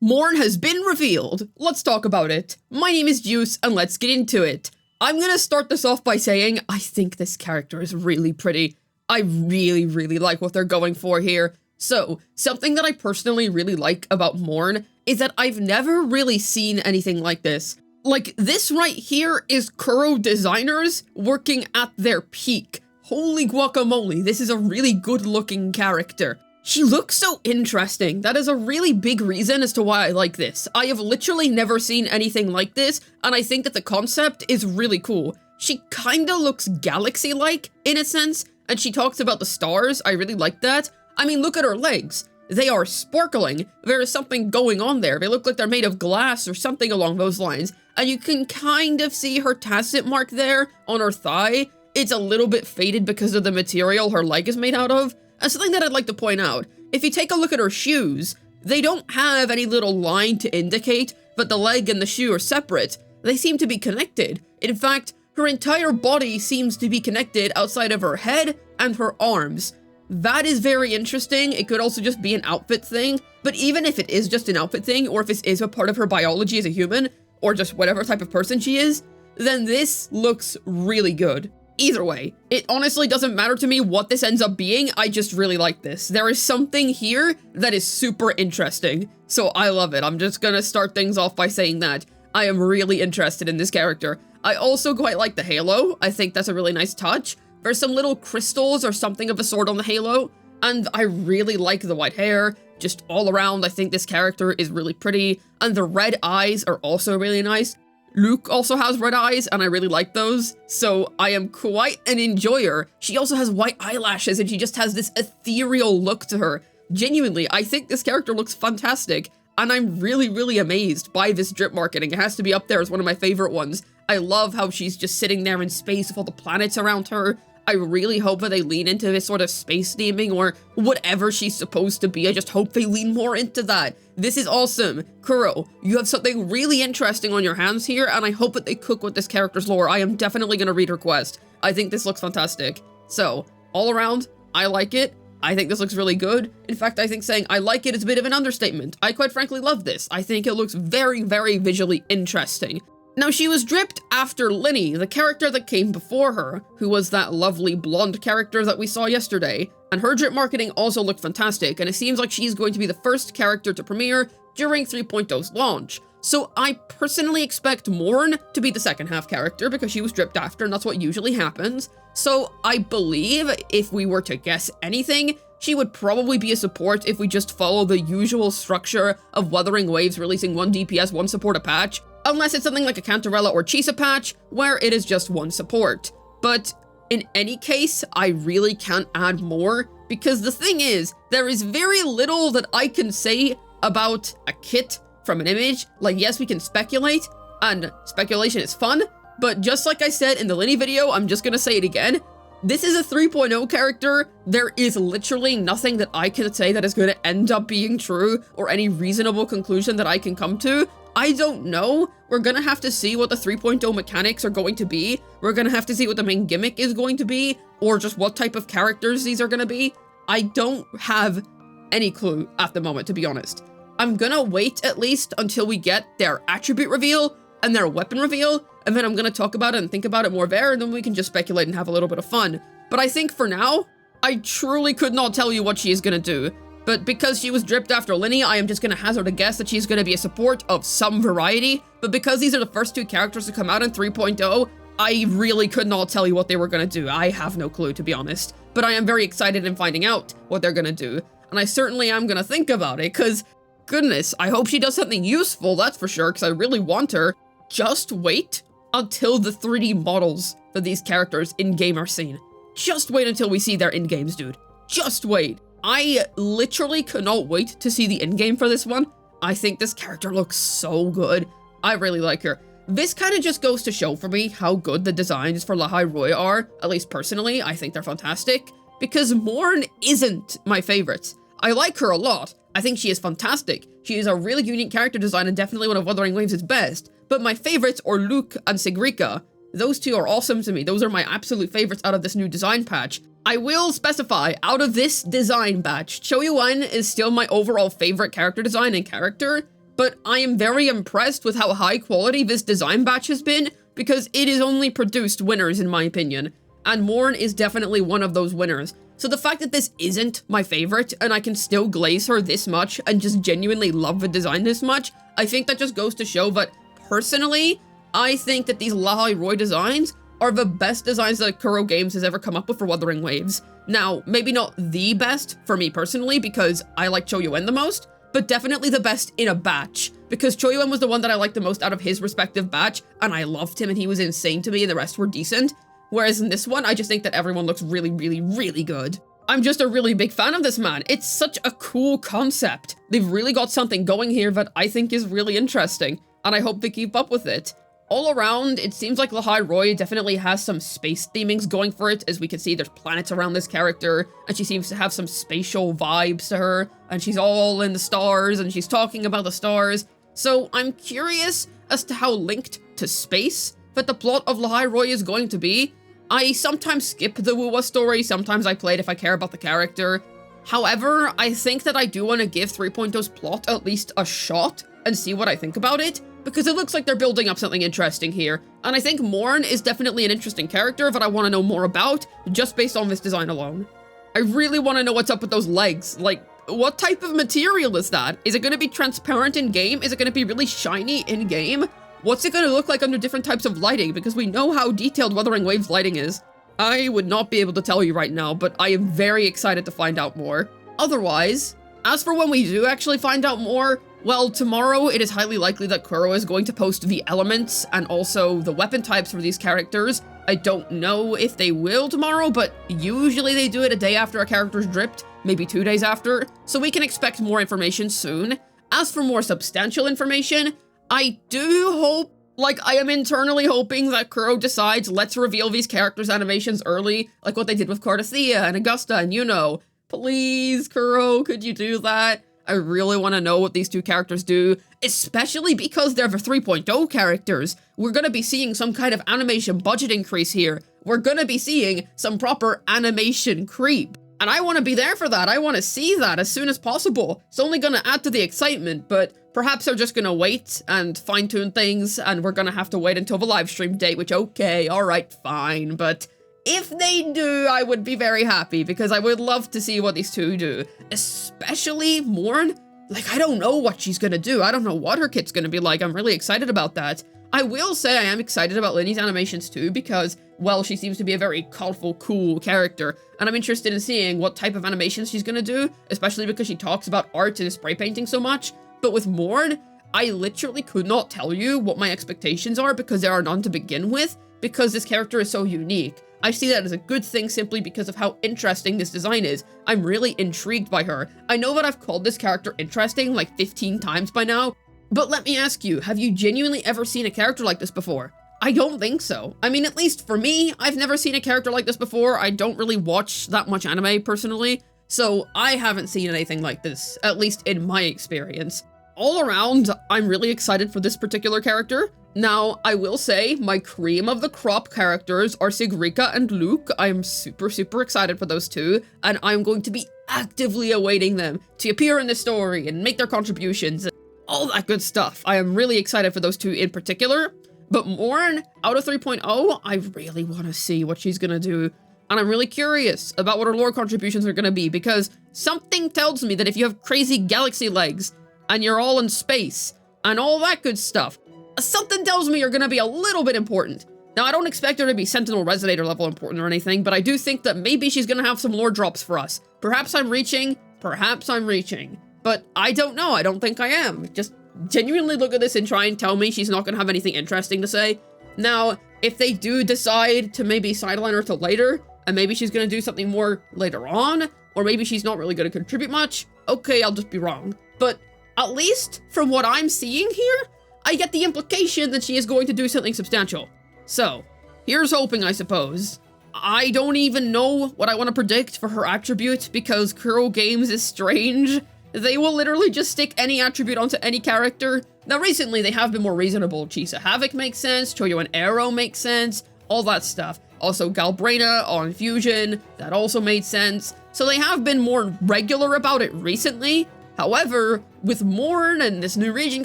Morn has been revealed. Let's talk about it. My name is Juice, and let's get into it. I'm gonna start this off by saying I think this character is really pretty. I really like what they're going for here. So, something that I personally really like about Morn is that I've never really seen anything like this. Like, this right here is Kuro designers working at their peak. Holy guacamole, this is a really good-looking character. She looks so interesting. That is a really big reason as to why I like this. I have literally never seen anything like this, and I think that the concept is really cool. She kinda looks galaxy-like, in a sense, and she talks about the stars. I really like that. I mean, look at her legs. They are sparkling. There is something going on there. They look like they're made of glass or something along those lines. And you can kind of see her tacet mark there on her thigh. It's a little bit faded because of the material her leg is made out of. And something that I'd like to point out, if you take a look at her shoes, they don't have any little line to indicate that the leg and the shoe are separate. They seem to be connected. In fact, her entire body seems to be connected outside of her head and her arms. That is very interesting. It could also just be an outfit thing, but even if it is just an outfit thing, or if this is a part of her biology as a human, or just whatever type of person she is, then this looks really good. Either way, it honestly doesn't matter to me what this ends up being, I just really like this. There is something here that is super interesting, so I love it. I'm just gonna start things off by saying that. I am really interested in this character. I also quite like the halo. I think that's a really nice touch. There's some little crystals or something of a sort on the halo, and I really like the white hair. Just all around, I think this character is really pretty, and the red eyes are also really nice. Luke also has red eyes, and I really like those, so I am quite an enjoyer. She also has white eyelashes, and she just has this ethereal look to her. Genuinely, I think this character looks fantastic, and I'm really amazed by this drip marketing. It has to be up there as one of my favorite ones. I love how she's just sitting there in space with all the planets around her. I really hope that they lean into this sort of space theming or whatever she's supposed to be. I just hope they lean more into that. This is awesome. Kuro, you have something really interesting on your hands here, and I hope that they cook with this character's lore. I am definitely going to read her quest. I think this looks fantastic. So, all around, I like it. I think this looks really good. In fact, I think saying I like it is a bit of an understatement. I quite frankly love this. I think it looks very visually interesting. Now, she was dripped after Linny, the character that came before her, who was that lovely blonde character that we saw yesterday, and her drip marketing also looked fantastic, and it seems like she's going to be the first character to premiere during 3.0's launch. So I personally expect Morn to be the second half character because she was dripped after, and that's what usually happens. So I believe, if we were to guess anything, she would probably be a support if we just follow the usual structure of Wuthering Waves releasing one DPS, one support a patch. Unless it's something like a Cantarella or Chisa patch, where it is just one support. But in any case, I really can't add more, because the thing is, there is very little that I can say about a kit from an image. Like, yes, we can speculate, and speculation is fun, but just like I said in the Linny video, I'm just gonna say it again. This is a 3.0 character. There is literally nothing that I can say that is going to end up being true, or any reasonable conclusion that I can come to. I don't know. We're gonna have to see what the 3.0 mechanics are going to be. We're gonna have to see what the main gimmick is going to be, or just what type of characters these are gonna be. I don't have any clue at the moment, to be honest. I'm gonna wait at least until we get their attribute reveal and their weapon reveal, and then I'm gonna talk about it and think about it more there, and then we can just speculate and have a little bit of fun. But I think for now, I truly could not tell you what she is gonna do. But because she was dripped after Linny, I am just gonna hazard a guess that she's gonna be a support of some variety. But because these are the first two characters to come out in 3.0, I really could not tell you what they were gonna do. I have no clue, to be honest. But I am very excited in finding out what they're gonna do. And I certainly am gonna think about it, because, goodness, I hope she does something useful, that's for sure, because I really want her. Just wait until the 3D models for these characters in-game are seen. Just wait until we see their in-games, dude. Just wait. I literally cannot wait to see the in-game for this one. I think this character looks so good. I really like her. This kind of just goes to show for me how good the designs for Lahai Roy are. At least personally, I think they're fantastic. Because Morn isn't my favorite. I like her a lot. I think she is fantastic. She is a really unique character design and definitely one of Wuthering Waves' best. But my favorites are Luke and Sigrika. Those two are awesome to me. Those are my absolute favorites out of this new design patch. I will specify, out of this design batch, Choyuan is still my overall favorite character design and character, but I am very impressed with how high quality this design batch has been, because it has only produced winners in my opinion, and Morn is definitely one of those winners. So the fact that this isn't my favorite, and I can still glaze her this much, and just genuinely love the design this much, I think that just goes to show that, personally, I think that these Lahai Roi designs are the best designs that Kuro Games has ever come up with for Wuthering Waves. Now, maybe not the best for me personally, because I like Choyuen the most, but definitely the best in a batch, because Choyuen was the one that I liked the most out of his respective batch, and I loved him and he was insane to me and the rest were decent. Whereas in this one, I just think that everyone looks really, really, really good. I'm just a really big fan of this man. It's such a cool concept. They've really got something going here that I think is really interesting, and I hope they keep up with it. All around, it seems like Lahai Roi definitely has some space themings going for it. As we can see, there's planets around this character, and she seems to have some spatial vibes to her, and she's all in the stars, and she's talking about the stars. So I'm curious as to how linked to space that the plot of Lahai Roi is going to be. I sometimes skip the wuwa story, sometimes I play it if I care about the character. However, I think that I do want to give 3.0's plot at least a shot and see what I think about it, because it looks like they're building up something interesting here. And I think Morn is definitely an interesting character that I want to know more about, just based on this design alone. I really want to know what's up with those legs. Like, what type of material is that? Is it going to be transparent in-game? Is it going to be really shiny in-game? What's it going to look like under different types of lighting? Because we know how detailed Wuthering Waves lighting is. I would not be able to tell you right now, but I am very excited to find out more. Otherwise, as for when we do actually find out more, well, tomorrow it is highly likely that Kuro is going to post the elements and also the weapon types for these characters. I don't know if they will tomorrow, but usually they do it a day after a character's dripped, maybe 2 days after, so we can expect more information soon. As for more substantial information, I do hope, like, I am internally hoping that Kuro decides, let's reveal these characters' animations early, like what they did with Cardathea and Augusta and Yuno. Please, Kuro, could you do that? I really want to know what these two characters do, especially because they're the 3.0 characters. We're going to be seeing some kind of animation budget increase here. We're going to be seeing some proper animation creep. And I want to be there for that. I want to see that as soon as possible. It's only going to add to the excitement, but perhaps they're just going to wait and fine-tune things, and we're going to have to wait until the live stream date, which, okay, alright, fine, but if they do, I would be very happy, because I would love to see what these two do. Especially Morn. Like, I don't know what she's gonna do. I don't know what her kit's gonna be like. I'm really excited about that. I will say I am excited about Linny's animations too, because, well, she seems to be a very colorful, cool character, and I'm interested in seeing what type of animations she's gonna do, especially because she talks about art and spray painting so much. But with Morn, I literally could not tell you what my expectations are, because there are none to begin with, because this character is so unique. I see that as a good thing simply because of how interesting this design is. I'm really intrigued by her. I know that I've called this character interesting like 15 times by now, but let me ask you, have you genuinely ever seen a character like this before? I don't think so. I mean, at least for me, I've never seen a character like this before. I don't really watch that much anime personally, so I haven't seen anything like this, at least in my experience. All around, I'm really excited for this particular character. Now, I will say, my cream of the crop characters are Sigrika and Luke. I'm super, super excited for those two, and I'm going to be actively awaiting them to appear in the story and make their contributions and all that good stuff. I am really excited for those two in particular, but Morn, out of 3.0, I really want to see what she's gonna do, and I'm really curious about what her lore contributions are gonna be, because something tells me that if you have crazy galaxy legs, and you're all in space, and all that good stuff, something tells me you're gonna be a little bit important. Now, I don't expect her to be Sentinel Resonator level important or anything, but I do think that maybe she's gonna have some lore drops for us. Perhaps I'm reaching, but I don't know, I don't think I am. Just genuinely look at this and try and tell me she's not gonna have anything interesting to say. Now, if they do decide to maybe sideline her to later, and maybe she's gonna do something more later on, or maybe she's not really gonna contribute much, okay, I'll just be wrong. But at least from what I'm seeing here, I get the implication that she is going to do something substantial. So, here's hoping, I suppose. I don't even know what I want to predict for her attribute, because Kuro Games is strange. They will literally just stick any attribute onto any character. Now, recently, they have been more reasonable. Chisa Havoc makes sense, Choyuen Arrow makes sense, all that stuff. Also, Galbraina on Fusion, that also made sense. So they have been more regular about it recently, However, with Morn and this new region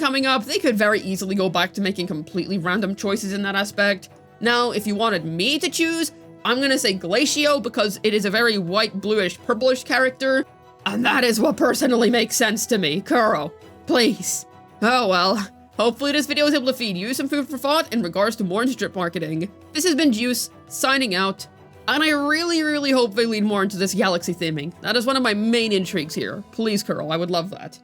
coming up, they could very easily go back to making completely random choices in that aspect. Now, if you wanted me to choose, I'm gonna say Glacio because it is a very white, bluish, purplish character, and that is what personally makes sense to me. Kuro, please. Oh well. Hopefully this video is able to feed you some food for thought in regards to Morn's drip marketing. This has been Juice, signing out, and I really hope they lead more into this galaxy theming. That is one of my main intrigues here. Please, Kuro, I would love that.